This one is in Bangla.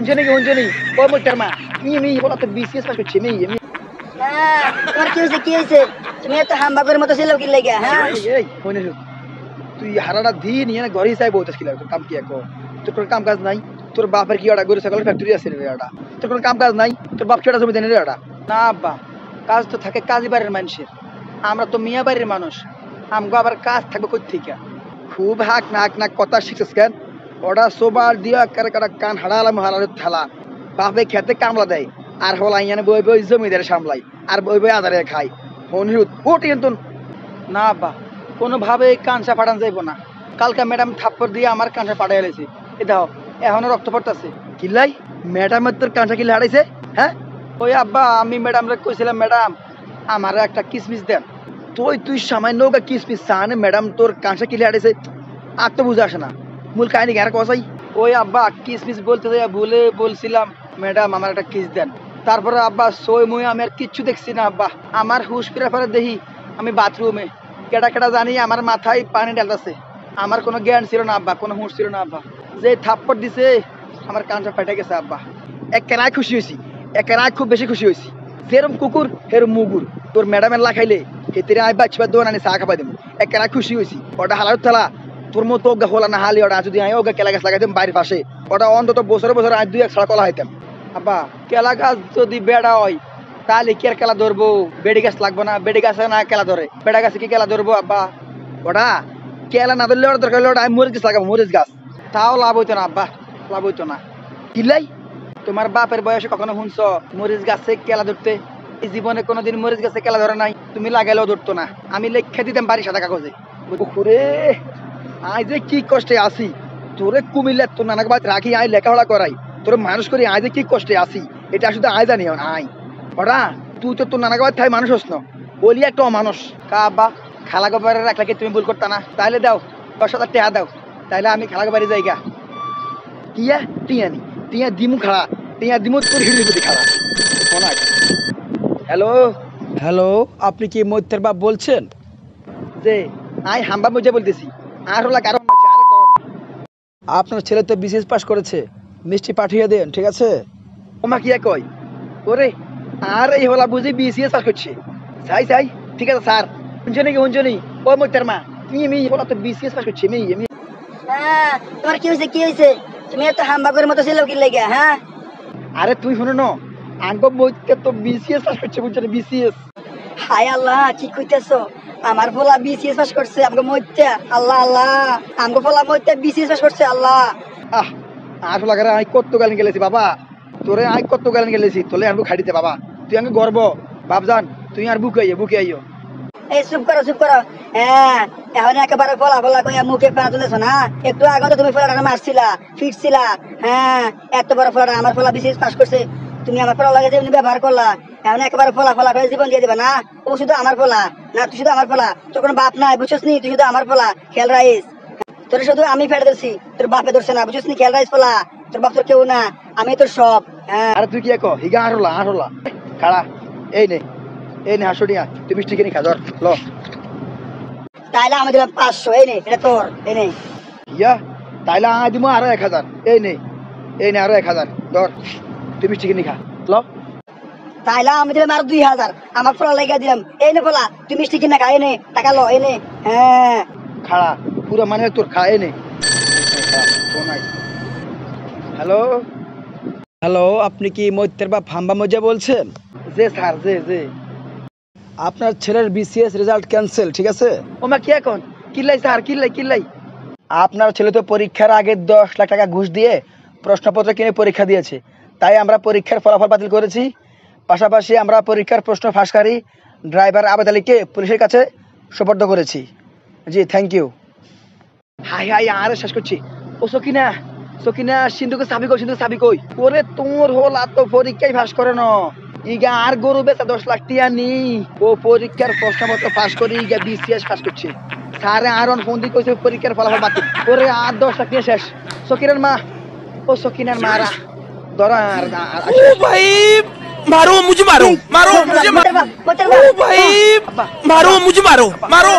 হুনজনি ওই মোটার মা মি বলা তো বিসিএস পাস করছে মি হ্যাঁ তোমার কি হয়েছে তুমি এত হামবাগের মতো ছিল কি লাগা হ্যাঁ এই হইনে তুই হারাটা দিন ইয়া ঘরে চাই বলতেছ কিলা তোর কাম কি একো তোর কোনো কাম কাজ নাই তোর বাপের কি ওটা গরু ছাগল ফ্যাক্টরি আছে রে ওটা তোর কোনো কাম কাজ নাই তোর বাপ কেটা জমি দেন রে ওটা না আব্বা কাজ তো থাকে কাজী বাড়ির মানুষের আমরা তো মিয়া বাড়ির মানুষ আমগো আবার কাজ থাকবে কই থেকে খুব হাক নাক কথা শিখছিস কেন ওটা সোবার দিয়া কারে কাটা কান হাড়ালাম হারালে থালা বাপে খেতে কামলা দেয় আর হলাই ইয়ানে বই জমিদার সামলাই আর বই আদারে খাই হনুত ওট কিন্তু না আব্বা কোনোভাবে কানসা ফাটান যাইব না কালকে ম্যাডাম থাপ্পড় দিয়ে আমার কানসা পাঠাই এলেছে এ দাও এখনো রক্ত পড়তেছে কিলাই ম্যাডামের তোর কানসা কিলে হারাইছে হ্যাঁ ওই আব্বা আমি ম্যাডামরে কইছিলাম ম্যাডাম আমার একটা কিসমিস দেন তুই সামান্য কিসমিস চান ম্যাডাম তোর কানসা কিলে হারাইছে আর তো বুঝে আসে না মূল কাহিনী ঘেরা কসাই ওই আব্বা কিসমিস বলতে যাই ভুলে বলছিলাম ম্যাডাম আমার একটা কিস দেন তারপরে আব্বা সই মুই আমি আর কিচ্ছু দেখছি না আব্বা আমার হুশ ফিরে ফেরে দেখি আমি বাথরুমে কেটা জানি আমার মাথায় পানি ঢালতেছে আমার কোনো জ্ঞান ছিল না আব্বা কোনো হুঁশ ছিল না আব্বা যে থাপ্পড় দিছে আমার কানটা ফেটে গেছে আব্বা একেরাই খুশি হয়েছি একেরাই খুব বেশি খুশি হয়েছি যেরম কুকুর হেরম মুগুর তোর ম্যাডামের লাখাইলে হেতেরে আই বাচ্চা দোয়ান আনি চা খাবাই দেবো একেরাই খুশি হয়েছি ওটা হালার থালা তোর মতো ওগা হলা না হালি ওটা যদি ওগা কেলা গাছ লাগাইতাম বাড়ির পাশে ওটা অন্তত বছরে আজ 2-1 ছাড়া কলা হইতাম আব্বা কেলা গাছ যদি বেড়া হয় তাহলে কি আর কেলা ধরবো বেড়ি গাছ লাগবো না বেড়ি গাছে না কেলা ধরে বেড়া গাছে কি কেলা ধরবো আব্বা ওটা কেলা না ধরলে ওটা দরকার ওটা আমি মরিচ গাছ লাগাবো মরিচ গাছ তাও লাভ হইতো না আব্বা লাভ হইতো না কিলাই তোমার বাপের বয়সে কখনো শুনছ মরিচ গাছে কেলা ধরতে এই জীবনে কোনোদিন মরিচ গাছে কেলা ধরে নাই তুমি লাগাইলেও ধরতো না আমি লেখা দিতাম বাড়ি সাদা কাগজে ওরে আই যে কি কষ্টে আসি তোরে কুমিল্লা তোর নানাক বাদ রাখি আই লেখাপড়া করাই তোর মানুষ করি আই যে কি কষ্টে আসি এটা শুধু আই জানি আই ওরা তুই তো তোর নানাক বাদ থাই মানুষ হস না বলি একটা অমানুষ কা আব্বা খালাগো বাড়ি রাখলে কি তুমি ভুল করতা না তাহলে দাও 10,000 টাকা দাও তাহলে আমি খালাগো বাড়ি যাইগা টিয়া টিয়া দিমু খাড়া টিয়া দিমু তোর হিড়িপুতি খাড়া হ্যালো আপনি কি মৈত্রের বাপ বলছেন যে আই হাম্বা মজা বলতেছি আর হলা কারণ আছে আরে কোন আপনার ছেলে তো বিসিএস পাস করেছে মিষ্টি পাঠিয়ে দেন ঠিক আছে ওমা কি কয় ওরে আর এই হলা বুঝি বিসিএস পাস করছে যাই ঠিক আছে স্যার হুনজনি ওই মৈত্রের মা তুমি হলা তো বিসিএস পাস করছে আমি হ্যাঁ তোমার কি হয়েছে তুমি এত হামবাগের মতো ছিল কি লাগা হ্যাঁ আরে তুই শুনো না আঙ্গো মৈত্র তো বিসিএস পাস করছে বুঝছেন বিসিএস হায় আল্লাহ কি কইতেছো আমার পোলা বিসিএস পাস করছে আমগো মইত্যা আল্লাহ আমগো পোলা মইত্যা বিসিএস পাস করছে আল্লাহ আর লাগারে আই কত গালিন গেলেছি বাবা তোরে আই কত গালিন গেলেছি তোলে আর বুক খাড়িতে বাবা তুই আঙ্গে গর্ব বাপজান তুই আর বুকে আইও এই চুপ করো হ্যাঁ এখন একেবারে পোলা কইয়া মুখে পানা তুলেছো না একটু আগে তো তুমি পোলাটা মারছিলা ফিটছিলা হ্যাঁ এত বড় পোলাটা আমার পোলা বিসিএস পাস করছে তুমি আমার পোলা লাগে যেমনি ব্যবহার করলা এখন একেবারে ফলা করে জীবন দিয়ে দিবা না ও শুধু আমার পোলা না তুই শুধু আমার পোলা তোর কোনো বাপ নাই বুঝছিস নি তুই শুধু আমার পোলা খেয়াল রাইস তোর শুধু আমি ফেটে ধরছি তোর বাপে ধরছে না বুঝছিস নি খেয়াল রাইস পোলা তোর বাপ তোর কেউ না আমি তোর সব হ্যাঁ আরে তুই কি কো হিগা আরলা খাড়া এই নে হাসুডিয়া তুই মিষ্টি কিনে খা ধর ল তাইলে আমি দিলাম 500 এই নে এটা তোর এই নে ইয়া তাইলে আই দিমু আরো 1000 এই নে আরো 1000 ধর তুই মিষ্টি কিনে খা ল তাইলে আমি দিলাম আর 2000 আমার পোলা লাগা দিলাম এই নে পোলা তুই মিষ্টি কিনা খা এই নে টাকা লো এই নে হ্যাঁ খাড়া পুরো মানে তোর খা এই নে হ্যালো আপনি কি মৈত্রের বাপ হাম্বা মজা বলছেন যে স্যার যে আপনার ছেলের বিসিএস রেজাল্ট ক্যান্সেল ঠিক আছে ওমা কি এখন কিল্লাই স্যার কিল্লাই আপনার ছেলে তো পরীক্ষার আগে 10 লাখ টাকা ঘুষ দিয়ে প্রশ্নপত্র কিনে পরীক্ষা দিয়েছে তাই আমরা পরীক্ষার ফলাফল বাতিল করেছি পাশাপাশি আমরা পরীক্ষার প্রশ্ন ফাঁসকারী ড্রাইভার আবেদ আলীকে পুলিশের কাছে সোপর্দ করেছি জি থ্যাংক ইউ হাই আরে শেষ করছি ও সকিনা সিন্ধুকে চাবি কই ওরে তোর হল তো পরীক্ষায় ফাঁস করে না ইগা আর গরু বেচা 10 লাখ টিয়া নি ও পরীক্ষার প্রশ্নপত্র ফাঁস করে ইগা বিসিএস পাস করছে স্যারে আরন ফোন দিয়ে কইছে পরীক্ষার ফলাফল বাতিল ওরে আর 10 লাখ নিয়ে শেষ সকিনার মারা ধরা ও ভাই मारो मुझे मारो ओ भाई मारो मुझे मारो